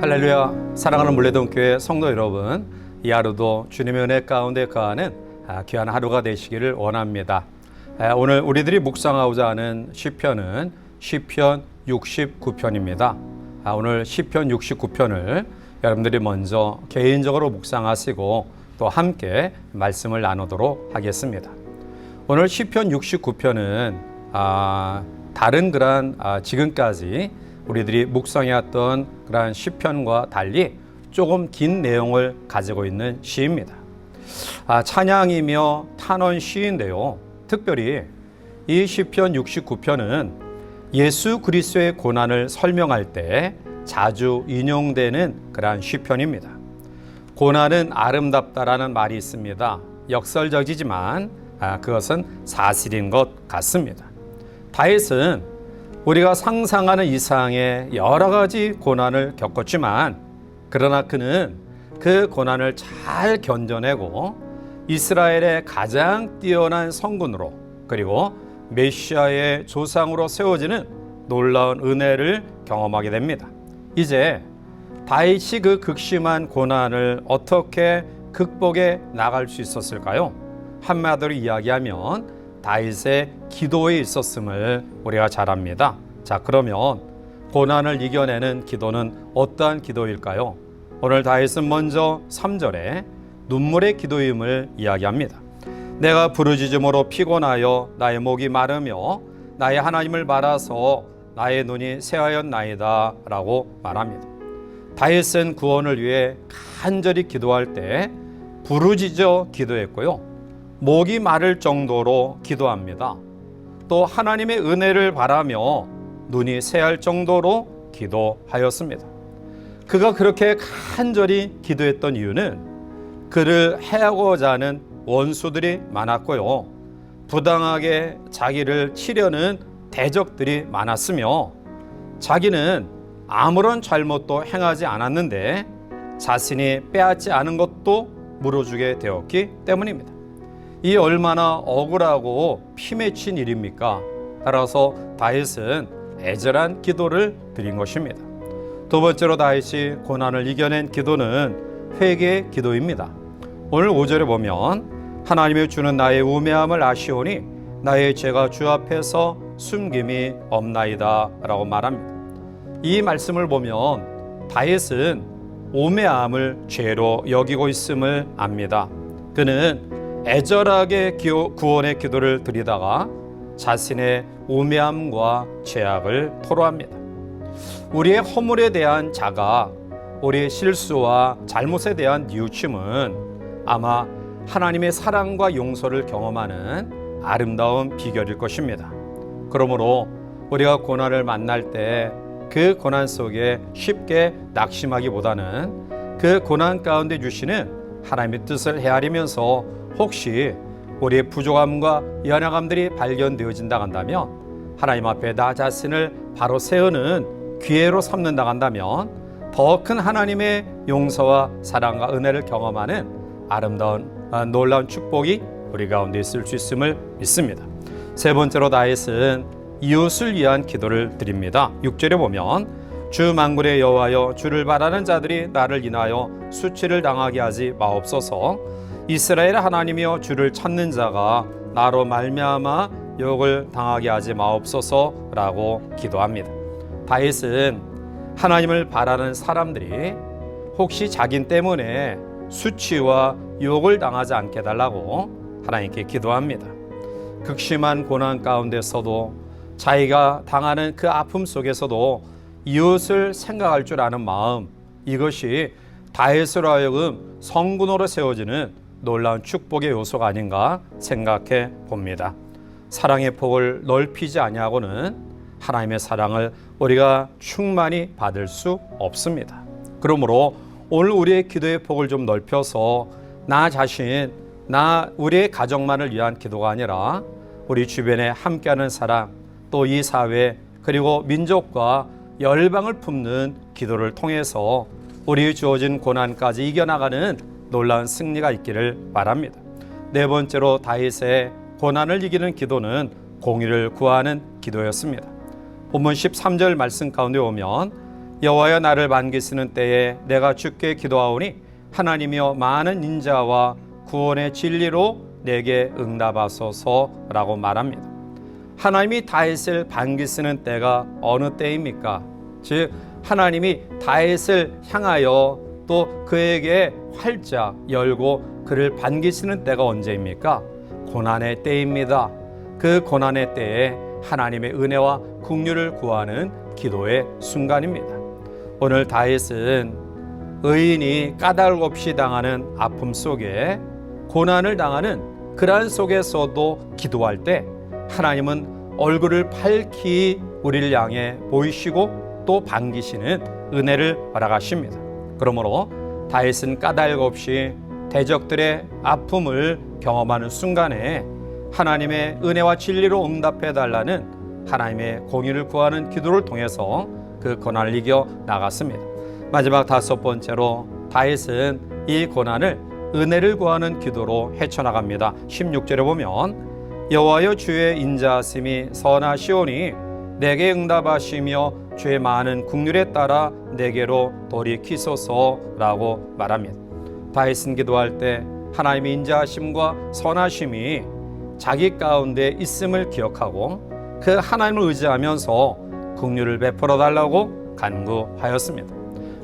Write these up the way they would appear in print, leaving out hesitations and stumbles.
할렐루야. 사랑하는 물레동교회 성도 여러분, 이 하루도 주님의 은혜 가운데 거하는 귀한 하루가 되시기를 원합니다. 오늘 우리들이 묵상하고자 하는 시편은 시편 69편입니다. 오늘 시편 69편을 여러분들이 먼저 개인적으로 묵상하시고 또 함께 말씀을 나누도록 하겠습니다. 오늘 시편 69편은 다른 그런 지금까지 우리들이 묵상해왔던 그런 시편과 달리 조금 긴 내용을 가지고 있는 시입니다. 찬양이며 탄원 시인데요. 특별히 이 시편 69편은 예수 그리스도의 고난을 설명할 때 자주 인용되는 그러한 시편입니다. 고난은 아름답다라는 말이 있습니다. 역설적이지만 그것은 사실인 것 같습니다. 다윗은 우리가 상상하는 이상의 여러 가지 고난을 겪었지만 그러나 그는 그 고난을 잘 견뎌내고 이스라엘의 가장 뛰어난 성군으로 그리고 메시아의 조상으로 세워지는 놀라운 은혜를 경험하게 됩니다. 이제 다윗이 그 극심한 고난을 어떻게 극복해 나갈 수 있었을까요? 한마디로 이야기하면 다윗의 기도에 있었음을 우리가 잘 압니다. 자, 그러면 고난을 이겨내는 기도는 어떠한 기도일까요? 오늘 다윗은 먼저 3절에 눈물의 기도임을 이야기합니다. 내가 부르짖음으로 피곤하여 나의 목이 마르며 나의 하나님을 바라서 나의 눈이 새하였나이다 라고 말합니다. 다윗은 구원을 위해 간절히 기도할 때 부르짖어 기도했고요. 목이 마를 정도로 기도합니다. 또 하나님의 은혜를 바라며 눈이 새할 정도로 기도하였습니다. 그가 그렇게 간절히 기도했던 이유는 그를 해하고자 하는 원수들이 많았고요. 부당하게 자기를 치려는 대적들이 많았으며 자기는 아무런 잘못도 행하지 않았는데 자신이 빼앗지 않은 것도 물어주게 되었기 때문입니다. 이 얼마나 억울하고 피맺힌 일입니까? 따라서 다윗은 애절한 기도를 드린 것입니다. 두 번째로 다윗이 고난을 이겨낸 기도는 회개의 기도입니다. 오늘 5절에 보면 하나님이 주는 나의 우매함을 아시오니 나의 죄가 주 앞에서 숨김이 없나이다 라고 말합니다. 이 말씀을 보면 다윗은 우매함을 죄로 여기고 있음을 압니다. 그는 애절하게 구원의 기도를 드리다가 자신의 우매함과 죄악을 토로합니다. 우리의 허물에 대한 자각, 우리의 실수와 잘못에 대한 뉘우침은 아마 하나님의 사랑과 용서를 경험하는 아름다운 비결일 것입니다. 그러므로 우리가 고난을 만날 때 그 고난 속에 쉽게 낙심하기보다는 그 고난 가운데 주시는 하나님의 뜻을 헤아리면서 혹시 우리의 부족함과 연약함들이 발견되어진다 한다면 하나님 앞에 나 자신을 바로 세우는 기회로 삼는다 한다면 더 큰 하나님의 용서와 사랑과 은혜를 경험하는 아름다운 놀라운 축복이 우리 가운데 있을 수 있음을 믿습니다. 세 번째로 다윗은 이웃을 위한 기도를 드립니다. 6절에 보면 주 만군의 여호와여 주를 바라는 자들이 나를 인하여 수치를 당하게 하지 마옵소서. 이스라엘 하나님이여 주를 찾는 자가 나로 말미암아 욕을 당하게 하지 마옵소서라고 기도합니다. 다윗은 하나님을 바라는 사람들이 혹시 자기 때문에 수치와 욕을 당하지 않게 해달라고 하나님께 기도합니다. 극심한 고난 가운데서도 자기가 당하는 그 아픔 속에서도 이웃을 생각할 줄 아는 마음, 이것이 다윗으로 하여금 성군으로 세워지는 놀라운 축복의 요소가 아닌가 생각해 봅니다. 사랑의 폭을 넓히지 아니하고는 하나님의 사랑을 우리가 충만히 받을 수 없습니다. 그러므로 오늘 우리의 기도의 폭을 좀 넓혀서 나 자신, 우리의 가정만을 위한 기도가 아니라 우리 주변에 함께하는 사람, 또 이 사회 그리고 민족과 열방을 품는 기도를 통해서 우리 주어진 고난까지 이겨나가는 놀라운 승리가 있기를 바랍니다. 네 번째로 다윗의 고난을 이기는 기도는 공의를 구하는 기도였습니다. 본문 13절 말씀 가운데 오면 여호와여 나를 반기시는 때에 내가 주께 기도하오니 하나님이여 많은 인자와 구원의 진리로 내게 응답하소서라고 말합니다. 하나님이 다윗을 반기시는 때가 어느 때입니까? 즉 하나님이 다윗을 향하여 또 그에게 활짝 열고 그를 반기시는 때가 언제입니까? 고난의 때입니다. 그 고난의 때에 하나님의 은혜와 긍휼을 구하는 기도의 순간입니다. 오늘 다윗은 의인이 까닭 없이 당하는 아픔 속에 고난을 당하는 그러한 속에서도 기도할 때 하나님은 얼굴을 밝히 우리를 향해 보이시고 또 반기시는 은혜를 허락하십니다. 그러므로 다윗은 까닭 없이 대적들의 아픔을 경험하는 순간에 하나님의 은혜와 진리로 응답해 달라는 하나님의 공의를 구하는 기도를 통해서 그 고난을 이겨 나갔습니다. 마지막 다섯 번째로 다윗은 이 고난을 은혜를 구하는 기도로 헤쳐나갑니다. 16절에 보면 여호와여 주의 인자하심이 선하시오니 내게 응답하시며 주의 많은 긍휼에 따라 내게로 돌이키소서라고 말합니다. 다윗은 기도할 때 하나님의 인자하심과 선하심이 자기 가운데 있음을 기억하고 그 하나님을 의지하면서 긍휼을 베풀어 달라고 간구하였습니다.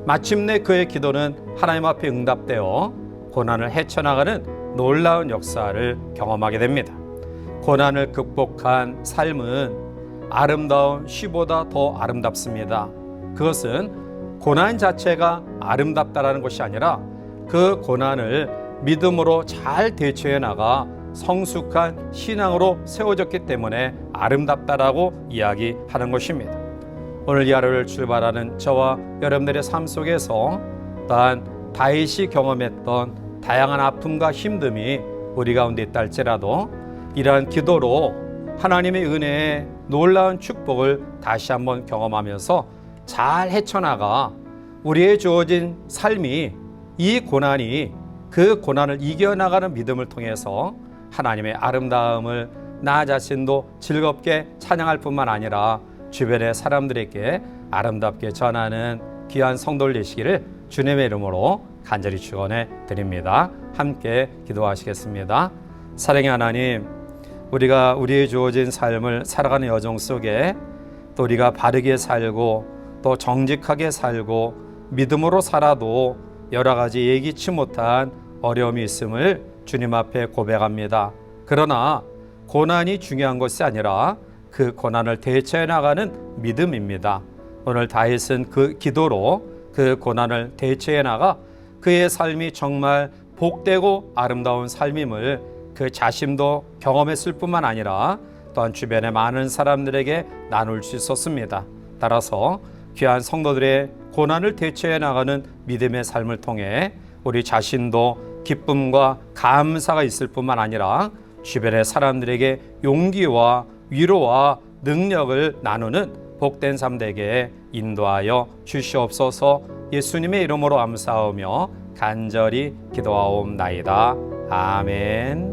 마침내 그의 기도는 하나님 앞에 응답되어 고난을 헤쳐나가는 놀라운 역사를 경험하게 됩니다. 고난을 극복한 삶은 아름다운 시보다 더 아름답습니다. 그것은 고난 자체가 아름답다라는 것이 아니라 그 고난을 믿음으로 잘 대처해 나가 성숙한 신앙으로 세워졌기 때문에 아름답다라고 이야기하는 것입니다. 오늘 이 하루를 출발하는 저와 여러분들의 삶 속에서 또한 다윗이 경험했던 다양한 아픔과 힘듦이 우리 가운데 있다 할지라도 이러한 기도로 하나님의 은혜의 놀라운 축복을 다시 한번 경험하면서 잘 헤쳐나가 우리의 주어진 삶이 이 고난이 그 고난을 이겨나가는 믿음을 통해서 하나님의 아름다움을 나 자신도 즐겁게 찬양할 뿐만 아니라 주변의 사람들에게 아름답게 전하는 귀한 성도들 되시기를 주님의 이름으로 간절히 축원해 드립니다. 함께 기도하시겠습니다. 사랑의 하나님, 우리가 우리의 주어진 삶을 살아가는 여정 속에 또 우리가 바르게 살고 또 정직하게 살고 믿음으로 살아도 여러 가지 예기치 못한 어려움이 있음을 주님 앞에 고백합니다. 그러나 고난이 중요한 것이 아니라 그 고난을 대처해 나가는 믿음입니다. 오늘 다윗은 그 기도로 그 고난을 대처해 나가 그의 삶이 정말 복되고 아름다운 삶임을 그 자신도 경험했을 뿐만 아니라 또한 주변의 많은 사람들에게 나눌 수 있었습니다. 따라서 귀한 성도들의 고난을 대처해 나가는 믿음의 삶을 통해 우리 자신도 기쁨과 감사가 있을 뿐만 아니라 주변의 사람들에게 용기와 위로와 능력을 나누는 복된 삶 되게 인도하여 주시옵소서. 예수님의 이름으로 감사하며 간절히 기도하옵나이다. 아멘.